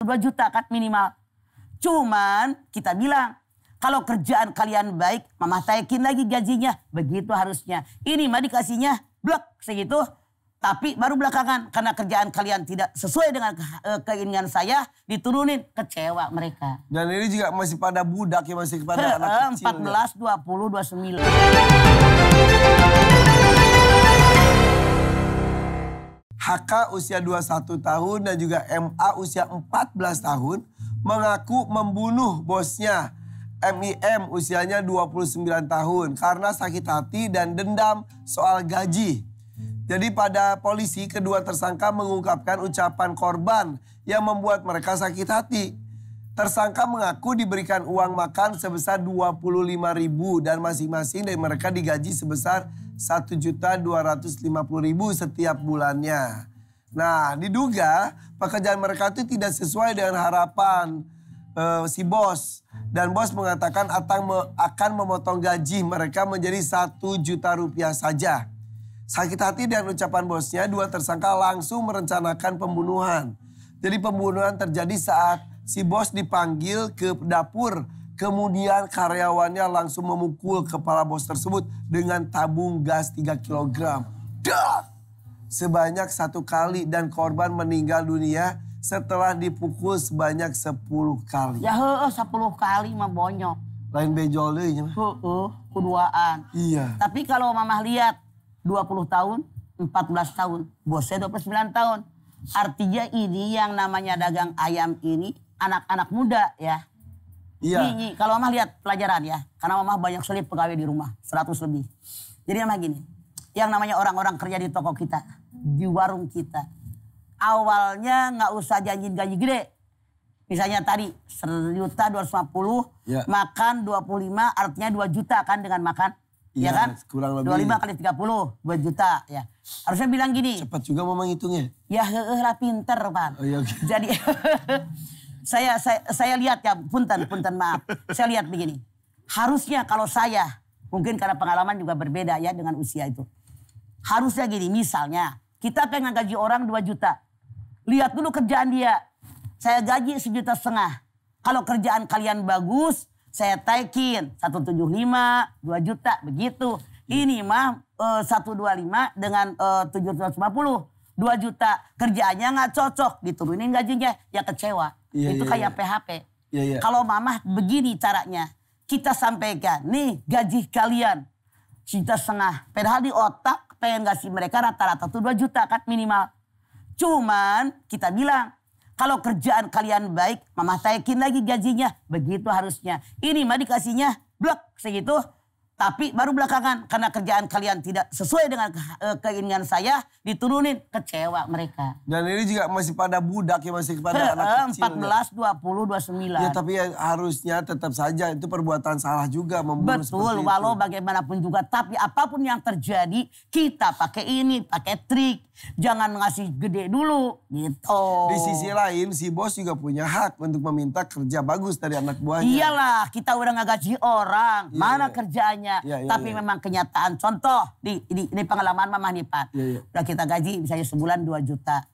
2 juta kan minimal. Cuman kita bilang, kalau kerjaan kalian baik, mama taikin lagi gajinya. Begitu harusnya. Ini mah dikasihnya blok segitu. Tapi baru belakangan, karena kerjaan kalian tidak sesuai dengan keinginan saya, diturunin, kecewa mereka. Dan ini juga masih pada budak ya, masih kepada anak kecil. 14, 20, 29. HK usia 21 tahun dan juga MA usia 14 tahun mengaku membunuh bosnya. MIM usianya 29 tahun karena sakit hati dan dendam soal gaji. Jadi pada polisi kedua tersangka mengungkapkan ucapan korban yang membuat mereka sakit hati. Tersangka mengaku diberikan uang makan sebesar 25.000 dan masing-masing dari mereka digaji sebesar 1.250.000 setiap bulannya. Nah, diduga pekerjaan mereka itu tidak sesuai dengan harapan si bos. Dan bos mengatakan akan memotong gaji mereka menjadi 1 juta rupiah saja. Sakit hati dengan ucapan bosnya, dua tersangka langsung merencanakan pembunuhan. Jadi pembunuhan terjadi saat si bos dipanggil ke dapur. Kemudian karyawannya langsung memukul kepala bos tersebut dengan tabung gas 3 kg. Dah! Sebanyak 1 kali dan korban meninggal dunia setelah dipukul sebanyak 10 kali. Ya 10 kali mah bonyok. Lain bejol deh. Kuduaan. Iya. Tapi kalau mamah lihat 20 tahun, 14 tahun, bosnya 29 tahun. Artinya ini yang namanya dagang ayam ini anak-anak muda ya. Iya. Ini kalau mamah lihat pelajaran ya. Karena mamah banyak sekali pegawai di rumah, 100 lebih. Jadi mamah gini, yang namanya orang-orang kerja di toko kita, di warung kita. Awalnya nggak usah janjiin gaji gede. Misalnya tadi 1.250.000, ya. Makan 25 artinya 2 juta kan dengan makan. Ya kan? Kurang lebih. 25 kali 30, 2 juta ya. Harusnya bilang gini. Cepat juga mama ngitungnya. Ya lah pinter Pak. Oh, iya, okay. Jadi saya lihat ya, punten maaf. Saya lihat begini. Harusnya kalau saya, mungkin karena pengalaman juga berbeda ya dengan usia itu. Harusnya gini, misalnya kita pengen gaji orang 2 juta. Lihat dulu kerjaan dia. Saya gaji 1,5 juta. Kalau kerjaan kalian bagus, saya taikin 175, 2 juta begitu. Ini mah 125 dengan 750, 2 juta. Kerjaannya nggak cocok, diturunin gajinya, ya kecewa. Iya, itu iya, kayak iya. PHP. Iya, iya. Kalau mamah begini caranya, kita sampaikan, nih gaji kalian 1,5 juta. Padahal di otak pengen ngasih mereka rata-rata tuh 2 juta kan minimal. Cuman kita bilang, kalau kerjaan kalian baik, mama taikin lagi gajinya. Begitu harusnya. Ini mah dikasihnya blok segitu. Tapi baru belakangan, karena kerjaan kalian tidak sesuai dengan keinginan saya, diturunin, kecewa mereka. Dan ini juga masih pada budak ya, masih kepada anak kecil. 14, 20, 29. Ya tapi ya harusnya tetap saja itu perbuatan salah juga membunuh seperti Betul, itu. walau bagaimanapun juga. Tapi apapun yang terjadi, kita pakai ini, pakai trik. Jangan ngasih gede dulu, gitu. Di sisi lain, si bos juga punya hak untuk meminta kerja bagus dari anak buahnya. Iyalah, kita udah nggak gaji orang. Iya, Mana iya. kerjanya? Iya, iya, Tapi iya. memang kenyataan. Contoh, di pengalaman Mama nih, Pak. Iya, iya. Udah kita gaji misalnya sebulan 2 juta.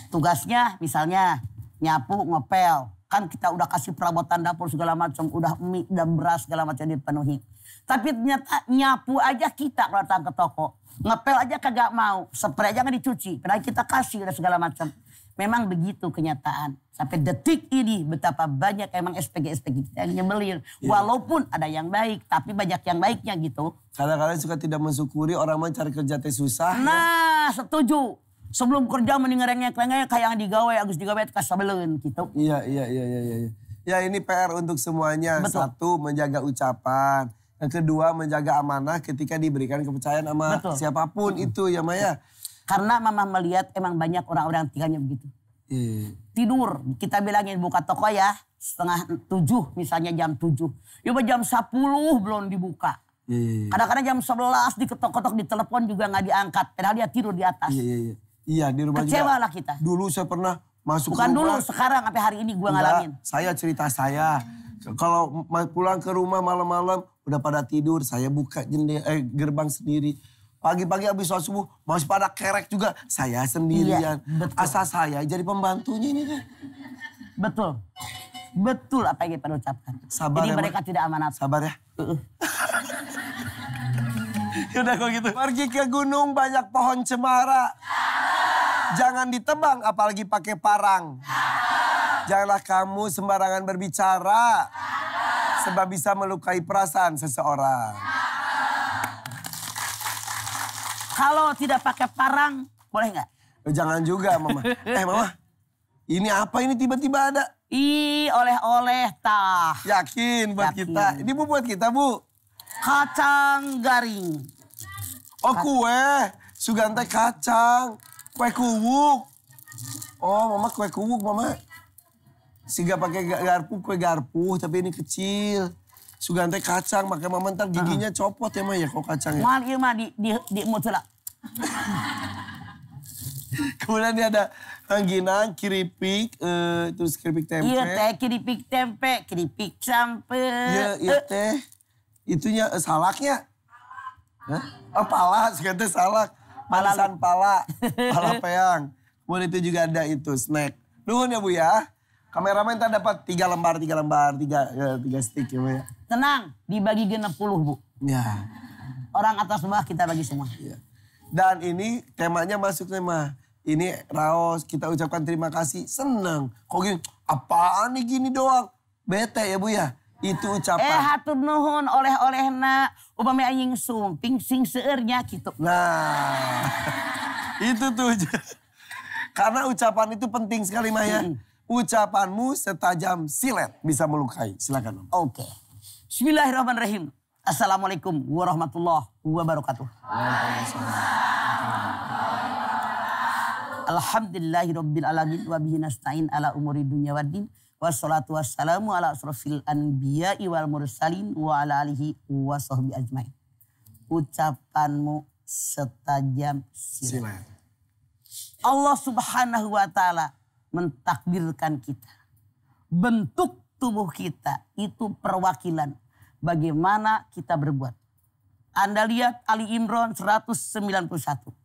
Tugasnya misalnya nyapu, ngepel. Kan kita udah kasih perabotan dapur segala macam. Udah mie, udah beras segala macam dipenuhi. Tapi ternyata nyapu aja kita kalau datang ke toko. Ngepel aja kagak mau. Spray aja nggak dicuci. Padahal kita kasih udah segala macam. Memang begitu kenyataan. Sampai detik ini betapa banyak emang SPG kita yang nyebelin. Yeah. Walaupun ada yang baik, tapi banyak yang baiknya gitu. Kadang-kadang suka tidak mensyukuri orang mencari kerja teh susah. Nah, setuju. Sebelum kerja mending ngerengek-rengek kayak yang digawe, agus digawe kasabeleun gitu. Iya. Ya ini PR untuk semuanya. Betul. 1, menjaga ucapan. Yang kedua, menjaga amanah ketika diberikan kepercayaan sama Betul. siapapun itu ya Maya. Karena Mama melihat emang banyak orang-orang tinggalnya begitu. Iya. Tidur, kita bilangin buka toko ya, 6:30 misalnya jam 7. Ya jam 10 belum dibuka. Iya. Kadang-kadang jam 11 diketok-ketok di telepon juga nggak diangkat. Padahal dia tidur di atas. Iya. Iya di rumah Kecewa juga. lah kita. Dulu saya pernah masuk Bukan ke rumah. dulu, sekarang sampai hari ini gue ngalamin. Saya cerita saya. Kalau pulang ke rumah malam-malam udah pada tidur, saya buka gerbang sendiri. Pagi-pagi habis sholat subuh masih pada kerek juga. Saya sendirian. Iya, betul. Asal saya jadi pembantunya ini kan. Betul. Betul apa yang Pak ucapkan. Sabar jadi ya, mereka tidak amanat. Sabar ya. Yaudah kalau gitu. Pergi ke gunung banyak pohon cemara. Jangan ditebang apalagi pakai parang. Janganlah kamu sembarangan berbicara. Sebab bisa melukai perasaan seseorang. Kalau tidak pakai parang, boleh nggak? Jangan juga Mama. Mama, ini apa ini tiba-tiba ada? Oleh-oleh tah. Yakin buat Yakin. kita. Ini Bu buat kita Bu. Kacang garing. Oh kue. Sugante kacang. Kue kuwuk. Oh Mama kue kuwuk Mama. Siga pakai garpu, kue garpu. Tapi ini kecil. Sugante kacang. Makanya Mama ntar giginya copot ya Mama ya kok kacangnya. Mal iya mah di mutula. Kemudian dia ada rangginang, keripik, terus keripik tempe. Iya teh keripik tempe, keripik sampe. Iya teh. Itunya salaknya. Hah? Oh pala, sekarang salak. Palasan pala. Pala peang. Kemudian itu juga ada itu snack. Nuhun ya Bu ya. Kameramen ntar dapat 3 lembar, 3 stick ya Bu ya. Tenang, dibagi 60 Bu. Ya. Orang atas bawah kita bagi semua. Ya. Dan ini temanya masuk tema. Ini raos, kita ucapkan terima kasih, seneng. Kok gini, apaan nih gini doang? Bete ya Bu ya? Itu ucapan. Hatur nuhun oleh-olehna. Upami anjing sumping sing seurnya gitu. Nah, itu tuh. Karena ucapan itu penting sekali Maya. Ucapanmu setajam silet bisa melukai. Silakan Om. Oke. Bismillahirrahmanirrahim. Assalamualaikum warahmatullahi wabarakatuh. Alhamdulillahirabbil alamin wa bihi nasta'in ala umuri dunya waddin. Wassalatu wassalamu ala asrofil anbiya'i wal mursalin wa ala alihi wa sahbihi ajmain. Ucapanmu setajam silet. Allah Subhanahu wa taala mentakdirkan kita. Bentuk tubuh kita itu perwakilan bagaimana kita berbuat. Anda lihat Ali Imran 191.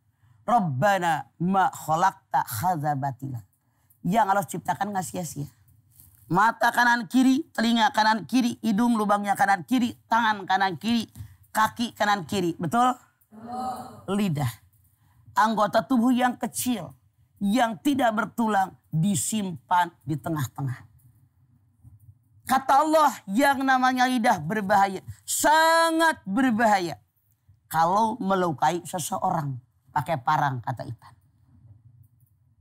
Rabbana ma khalaqta hadza batila. Yang Allah ciptakan nggak sia-sia. Mata kanan kiri, telinga kanan kiri, hidung lubangnya kanan kiri, tangan kanan kiri, kaki kanan kiri. Betul? Lidah. Anggota tubuh yang kecil, yang tidak bertulang, disimpan di tengah-tengah. Kata Allah, yang namanya lidah berbahaya. Sangat berbahaya. Kalau melukai seseorang. Pakai parang, kata Ipan.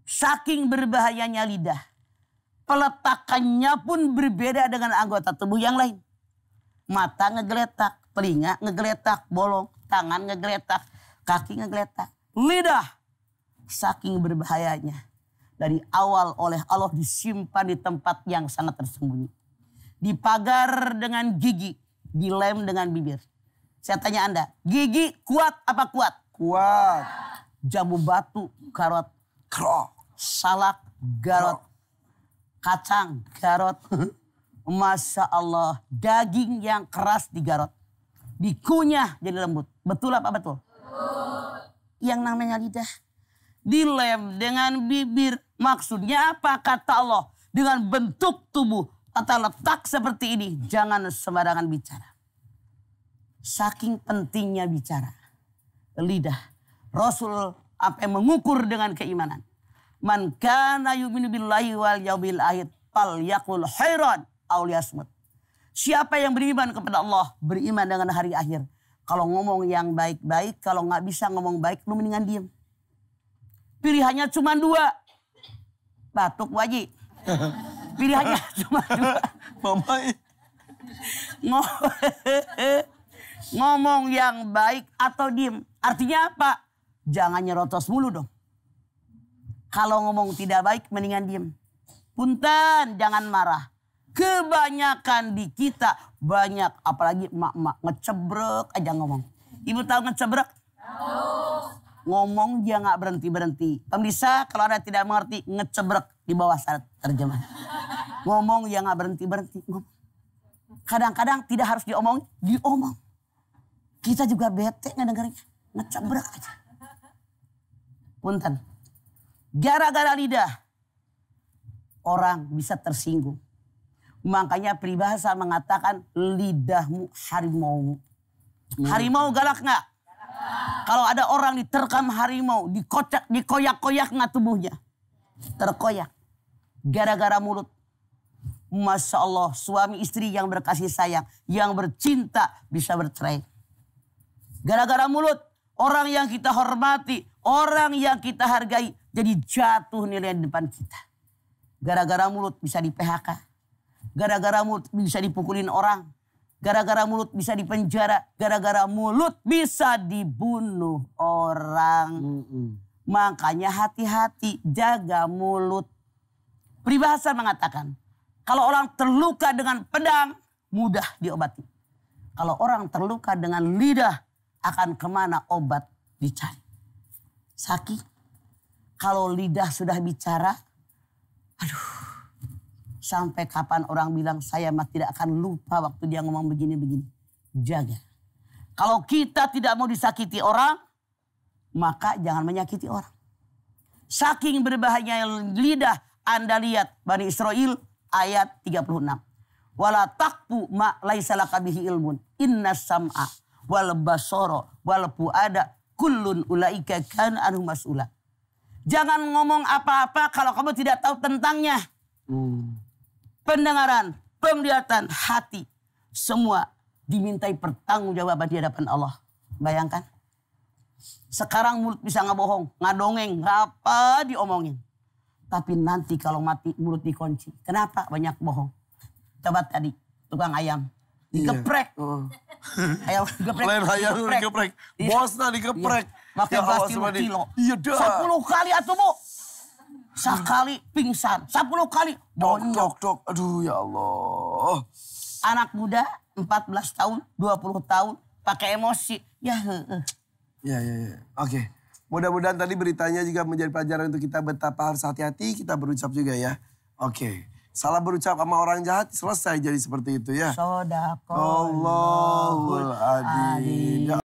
Saking berbahayanya lidah. Peletakannya pun berbeda dengan anggota tubuh yang lain. Mata ngegeletak, telinga ngegeletak, bolong, tangan ngegeletak, kaki ngegeletak. Lidah, saking berbahayanya. Dari awal oleh Allah disimpan di tempat yang sangat tersembunyi. Dipagar dengan gigi, dilem dengan bibir. Saya tanya Anda, gigi kuat apa kuat? Kuat. Jambu batu, garot. Krok. Salak, garot. Kacang, garot. Masya Allah, daging yang keras digarot. Dikunyah jadi lembut. Betul apa betul? Yang namanya lidah. Dilem dengan bibir. Maksudnya apa kata Allah? Dengan bentuk tubuh, tata letak seperti ini. Jangan sembarangan bicara. Saking pentingnya bicara. Lidah. Rasul sampai mengukur dengan keimanan. Man kana yu'minu billahi wal yaumil akhir fal yaqul khairan aw liyasmut. Siapa yang beriman kepada Allah, beriman dengan hari akhir. Kalau ngomong yang baik-baik, kalau nggak bisa ngomong baik, lu mendingan diem. Pilihannya cuma 2. Batuk wajib. Pilihannya cuma 2. Mama. Ngomong yang baik atau diem. Artinya apa? Jangan nyerotos mulu dong. Kalau ngomong tidak baik mendingan diem. Punten, jangan marah. Kebanyakan di kita banyak, apalagi emak-emak ngecebrek aja ngomong. Ibu tahu ngecebrek? Ngomong dia nggak berhenti-berhenti. Pemirsa kalau Anda tidak mengerti ngecebrek di bawah syarat terjemah. Ngomong dia nggak berhenti-berhenti. Kadang-kadang tidak harus diomong, diomong. Kita juga bete ngedengarnya. Ngecebrek aja. Punten. Gara-gara lidah. orang bisa tersinggung. Makanya peribahasa mengatakan lidahmu harimau. Harimau galak nggak? Kalau ada orang diterkam harimau, dikoyak-koyak nggak tubuhnya? Terkoyak. Gara-gara mulut. Masya Allah, suami istri yang berkasih sayang, yang bercinta bisa bercerai. Gara-gara mulut, orang yang kita hormati, orang yang kita hargai, jadi jatuh nilai di depan kita. Gara-gara mulut bisa di PHK. Gara-gara mulut bisa dipukulin orang. Gara-gara mulut bisa dipenjara. Gara-gara mulut bisa dibunuh orang. Makanya hati-hati, jaga mulut. Peribahasa mengatakan, kalau orang terluka dengan pedang, mudah diobati. Kalau orang terluka dengan lidah, akan kemana obat dicari. Sakit. Kalau lidah sudah bicara, aduh. Sampai kapan orang bilang saya mah tidak akan lupa waktu dia ngomong begini-begini. Jaga. Kalau kita tidak mau disakiti orang, maka jangan menyakiti orang. Saking berbahayanya lidah, Anda lihat Bani Israel ayat 36. Wala taqfu ma laisa laka bihi ilmun. Inna sam'a wal basara wal fuada kullun ulaika kan anhu mas'ula. Jangan ngomong apa-apa kalau kamu tidak tahu tentangnya. Pendengaran, penglihatan, hati, semua dimintai pertanggungjawaban di hadapan Allah. Bayangkan. Sekarang mulut bisa ngebohong, ngadongeng, apa diomongin. Tapi nanti kalau mati mulut dikunci. Kenapa? Banyak bohong. Coba tadi tukang ayam dikeprek. Ayam dikeprek. Lain ayam dikeprek. Bosnya dikeprek. Pakai gas 10 kilo. Iya dah. 10 kali atuh Bu. Sekali pingsan, 10 kali bonyok. Dok. Aduh ya Allah. Anak muda 14 tahun, 20 tahun pakai emosi. Ya. Oke. Mudah-mudahan tadi beritanya juga menjadi pelajaran untuk kita betapa harus hati-hati kita berucap juga ya. Oke. Salah berucap sama orang jahat selesai jadi seperti itu ya. Sodaqallahul Allahul adzim.